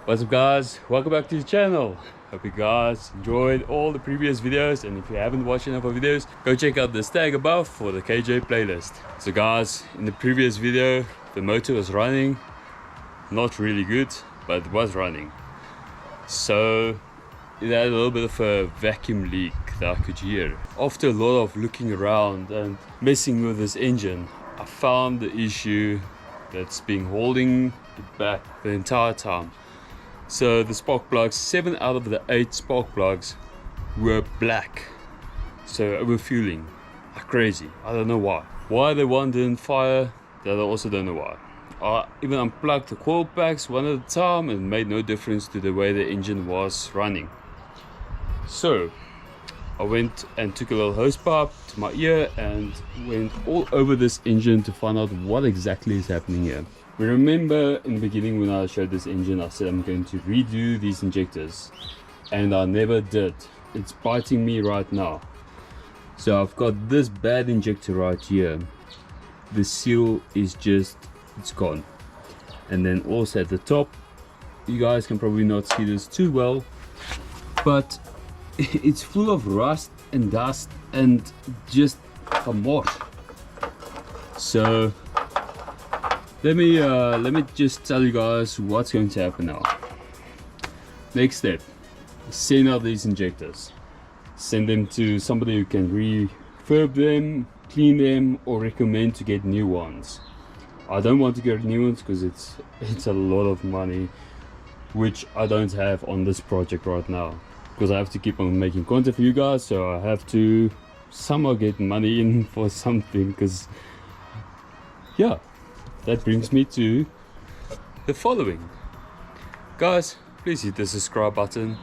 What's up guys, welcome back to the channel. Hope you guys enjoyed all the previous videos, and if you haven't watched enough of videos, go check out this tag above for the KJ playlist. So guys, in the previous video the motor was running, not really good, but it was running. So it had a little bit of a vacuum leak that I could hear. After a lot of looking around and messing with this engine, I found the issue that's been holding it back the entire time. So the spark plugs, 7 out of the 8 spark plugs were black. So overfueling like crazy. I don't know why. Why the one didn't fire, that I also don't know why. I even unplugged the coil packs one at a time and it made no difference to the way the engine was running. So I went and took a little hose pipe to my ear and went all over this engine to find out what exactly is happening here. We remember in the beginning when I showed this engine, I said I'm going to redo these injectors, and I never did. It's biting me right now. So I've got this bad injector right here. The seal is just, it's gone. And then also at the top, you guys can probably not see this too well, but it's full of rust and dust and just a mosh. So let me just tell you guys what's going to happen now. Next step, send out these injectors. Send them to somebody who can refurb them, clean them, or recommend to get new ones. I don't want to get new ones because it's a lot of money, which I don't have on this project right now, because I have to keep on making content for you guys, so I have to somehow get money in for something. Because yeah, that brings me to the following. Guys, please hit the subscribe button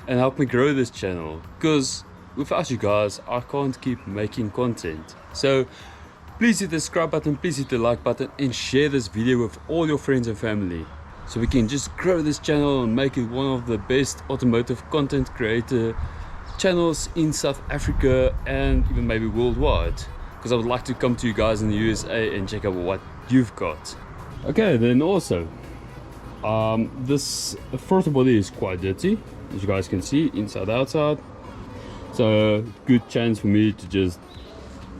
and help me grow this channel, because without you guys I can't keep making content. So please hit the subscribe button, please hit the like button, and share this video with all your friends and family, so we can just grow this channel and make it one of the best automotive content creator channels in South Africa and even maybe worldwide, because I would like to come to you guys in the USA and check out what you've got. Okay, then also this throttle body is quite dirty, as you guys can see, inside outside, so good chance for me to just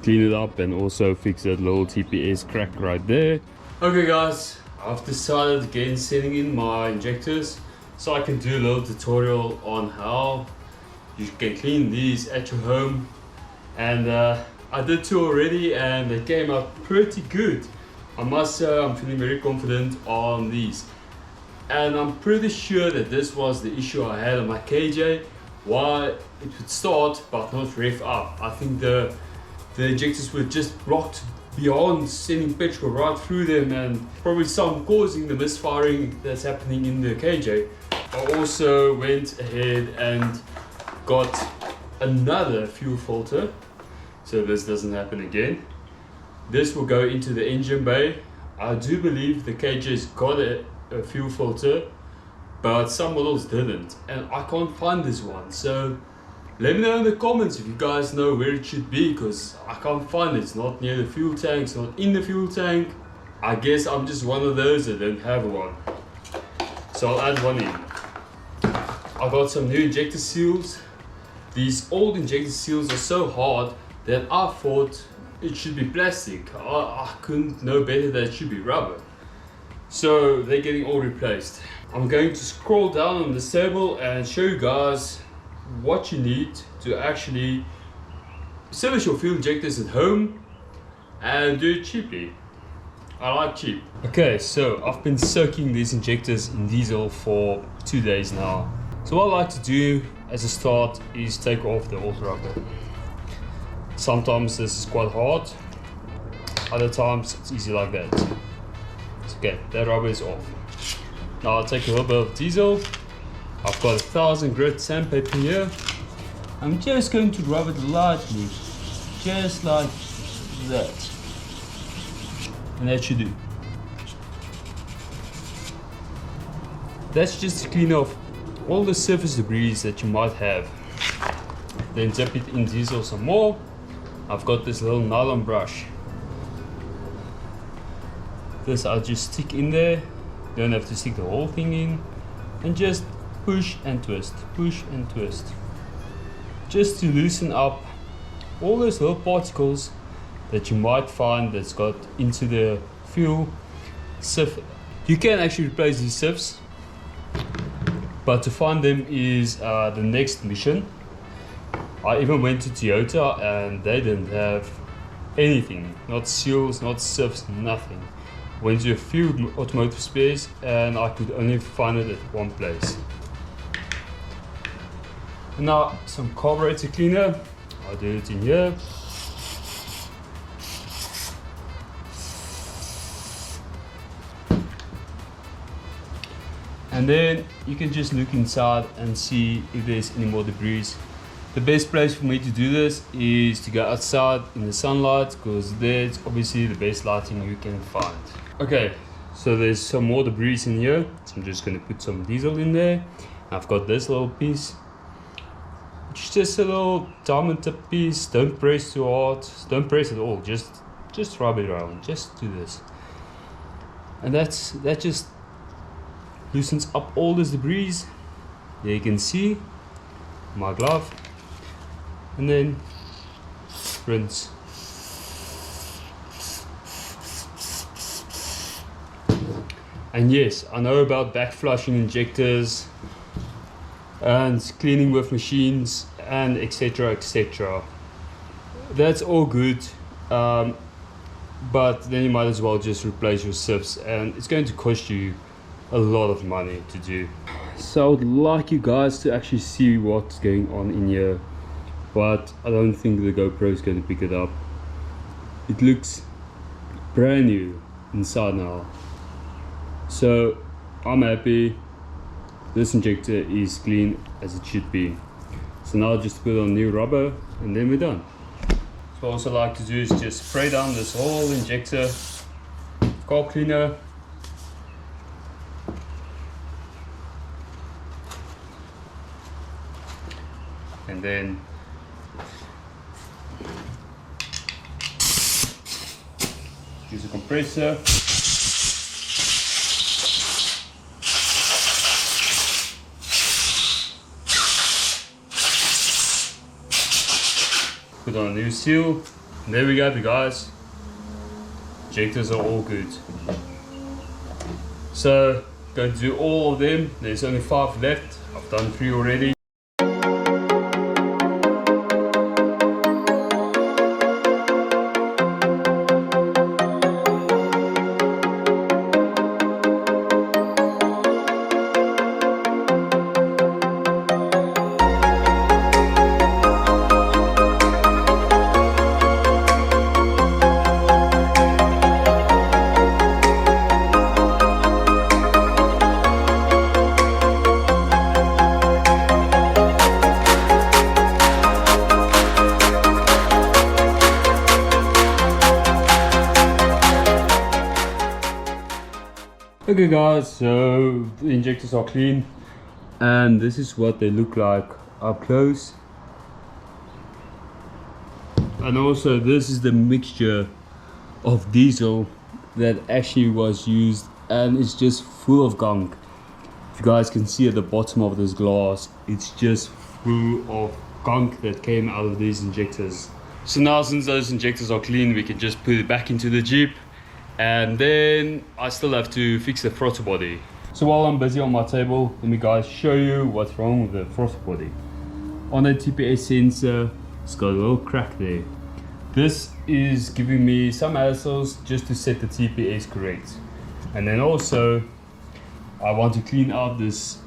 clean it up and also fix that little TPS crack right there. Okay guys, I've decided again sending in my injectors so I can do a little tutorial on how you can clean these at your home, and I did 2 already and they came out pretty good. I must say I'm feeling very confident on these, and I'm pretty sure that this was the issue I had on my KJ, why it would start but not rev up. I think the injectors were just blocked beyond, sending petrol right through them, and probably some causing the misfiring that's happening in the KJ. I also went ahead and got another fuel filter so this doesn't happen again. This will go into the engine bay. I do believe the KJ's got a fuel filter, but some models didn't, and I can't find this one. So let me know in the comments if you guys know where it should be, because I can't find it. It's not near the fuel tank, it's not in the fuel tank. I guess I'm just one of those that don't have one. So I'll add one in. I got some new injector seals. These old injector seals are so hard that I thought it should be plastic. I couldn't know better that it should be rubber. So they're getting all replaced. I'm going to scroll down on this table and show you guys what you need to actually service your fuel injectors at home and do it cheaply. I like cheap. Okay, so I've been soaking these injectors in diesel for 2 days now. So what I like to do as a start is take off the old rubber. Sometimes this is quite hard, other times it's easy like that. It's okay, that rubber is off. Now I'll take a little bit of diesel. I've got 1000 grit sandpaper here. I'm just going to rub it lightly, just like that. And that should do. That's just to clean off all the surface debris that you might have. Then dip it in diesel some more. I've got this little nylon brush. This I'll just stick in there. You don't have to stick the whole thing in. and just push and twist, just to loosen up all those little particles that you might find that's got into the fuel sieve. You can actually replace these sieves, but to find them is the next mission. I even went to Toyota and they didn't have anything, not seals, not sieves, nothing. Went to a few automotive spares and I could only find it at one place. And now some carburetor cleaner, I'll do it in here. And then you can just look inside and see if there's any more debris. The best place for me to do this is to go outside in the sunlight, because there's obviously the best lighting you can find. Okay, so there's some more debris in here, so I'm just going to put some diesel in there. I've got this little piece, which is just a little diamond tip piece. Don't press too hard, don't press at all, just rub it around, just do this. And that just loosens up all this debris. There you can see my glove. And then rinse. And yes, I know about back flushing injectors and cleaning with machines and etc, etc. That's all good, but then you might as well just replace your sieves, and it's going to cost you a lot of money to do. So I would like you guys to actually see what's going on in here, but I don't think the GoPro is going to pick it up. It looks brand new inside now, so I'm happy. This injector is clean as it should be. So now just put on new rubber and then we're done. So what I also like to do is just spray down this whole injector with carb cleaner. And then use a compressor. Put on a new seal. And there we go, guys. Injectors are all good. So, going to do all of them. There's only 5 left. I've done 3 already. Okay guys, so the injectors are clean and this is what they look like up close. And also this is the mixture of diesel that actually was used, and it's just full of gunk. If you guys can see at the bottom of this glass, it's just full of gunk that came out of these injectors. So now since those injectors are clean, we can just put it back into the Jeep. And then I still have to fix the throttle body. So while I'm busy on my table, let me guys show you what's wrong with the throttle body. On the TPS sensor, it's got a little crack there. This is giving me some hassles just to set the TPS correct. And then also, I want to clean out this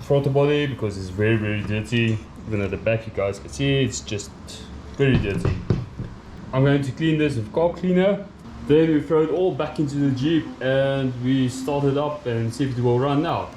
throttle body because it's very, very dirty. Even at the back you guys can see it's just very dirty. I'm going to clean this with carb cleaner. Then we throw it all back into the Jeep and we start it up and see if it will run now.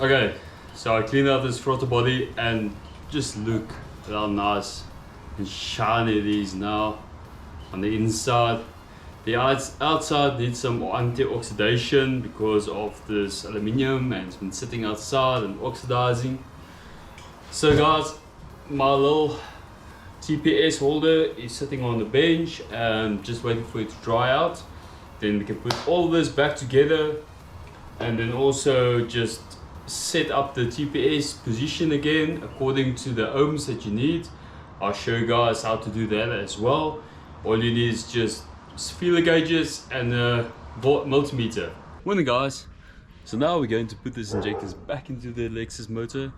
Okay, so I cleaned out this throttle body and just look at how nice and shiny it is now on the inside. The outside needs some anti-oxidation because of this aluminium and it's been sitting outside and oxidizing. So guys, my little TPS holder is sitting on the bench and just waiting for it to dry out. Then we can put all this back together and then also just set up the TPS position again according to the ohms that you need. I'll show you guys how to do that as well. All you need is just feeler gauges and a multimeter. Morning guys, so now we're going to put these injectors back into the Lexus motor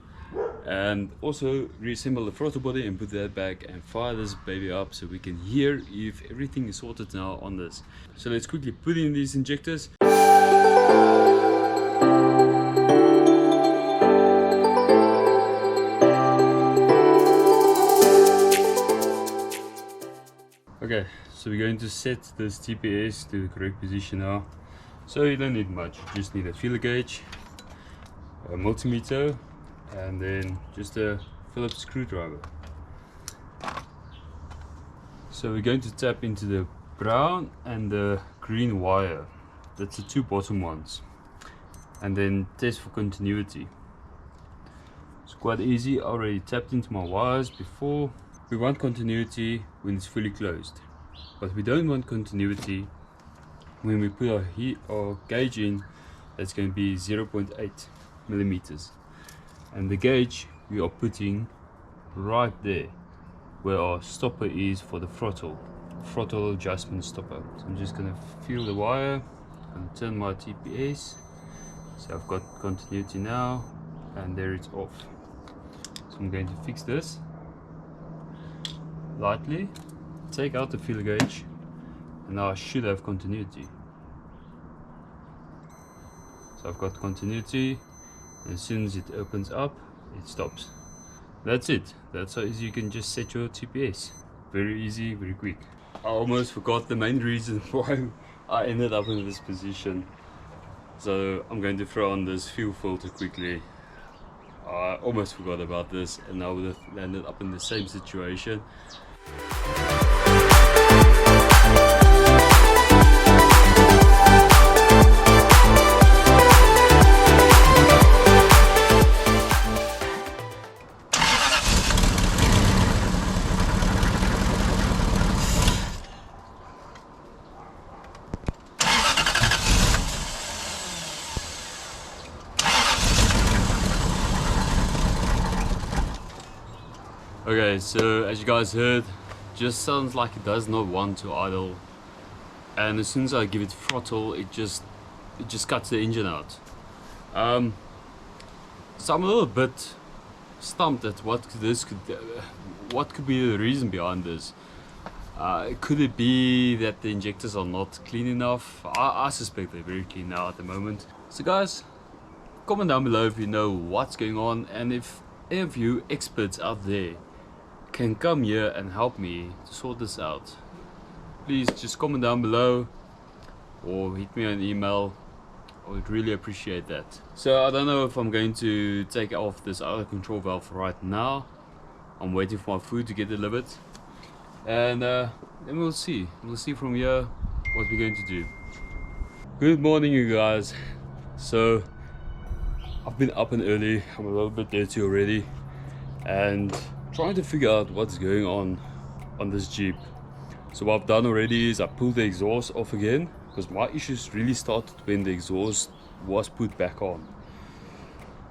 and also reassemble the throttle body and put that back and fire this baby up so we can hear if everything is sorted now on this. So let's quickly put in these injectors. Okay, so we're going to set this TPS to the correct position now. So you don't need much, you just need a feeler gauge, a multimeter, and then just a Phillips screwdriver. So we're going to tap into the brown and the green wire. That's the two bottom ones. And then test for continuity. It's quite easy. I already tapped into my wires before. We want continuity when it's fully closed, but we don't want continuity when we put our gauge in. That's going to be 0.8 millimeters. And the gauge we are putting right there where our stopper is for the throttle adjustment stopper. So I'm just going to feel the wire and turn my TPS. So I've got continuity now and there it's off. So I'm going to fix this lightly, take out the feeler gauge, and now I should have continuity. So I've got continuity. As soon as it opens up, it stops. That's it. That's how easy you can just set your TPS. Very easy, very quick. I almost forgot the main reason why I ended up in this position. So I'm going to throw on this fuel filter quickly. I almost forgot about this and I would have landed up in the same situation. Okay, so as you guys heard, just sounds like it does not want to idle, and as soon as I give it throttle, it just cuts the engine out. So I'm a little bit stumped at what could be the reason behind this. Could it be that the injectors are not clean enough? I suspect they're very clean now at the moment. So guys, comment down below if you know what's going on, and if any of you experts out there can come here and help me to sort this out, please just comment down below or hit me an email. I would really appreciate that. So I don't know if I'm going to take off this other control valve right now. I'm waiting for my food to get delivered, and then we'll see from here what we're going to do. Good morning you guys. So I've been up and early, I'm a little bit dirty already, and trying to figure out what's going on this Jeep. So what I've done already is I pulled the exhaust off again, because my issues really started when the exhaust was put back on,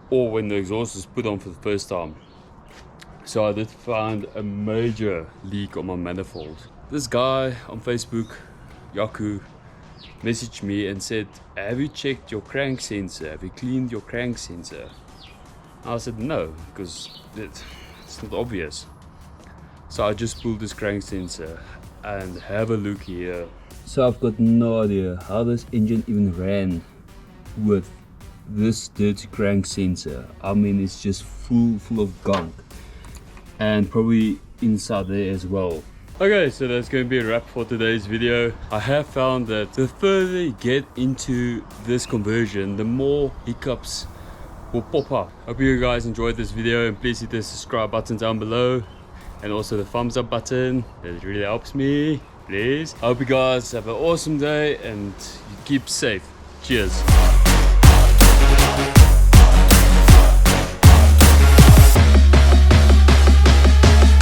or when the exhaust was put on for the first time. So I did find a major leak on my manifold. This guy on Facebook, Yaku, messaged me and said, have you checked your crank sensor? Have you cleaned your crank sensor? I said no, because it's not obvious. So I just pulled this crank sensor and have a look here. So I've got no idea how this engine even ran with this dirty crank sensor. I mean, it's just full of gunk, and probably inside there as well. Okay, so that's going to be a wrap for today's video. I have found that the further you get into this conversion, the more hiccups will pop up. Hope you guys enjoyed this video, and please hit the subscribe button down below and also the thumbs up button. That really helps me. Please. I hope you guys have an awesome day and you keep safe. Cheers.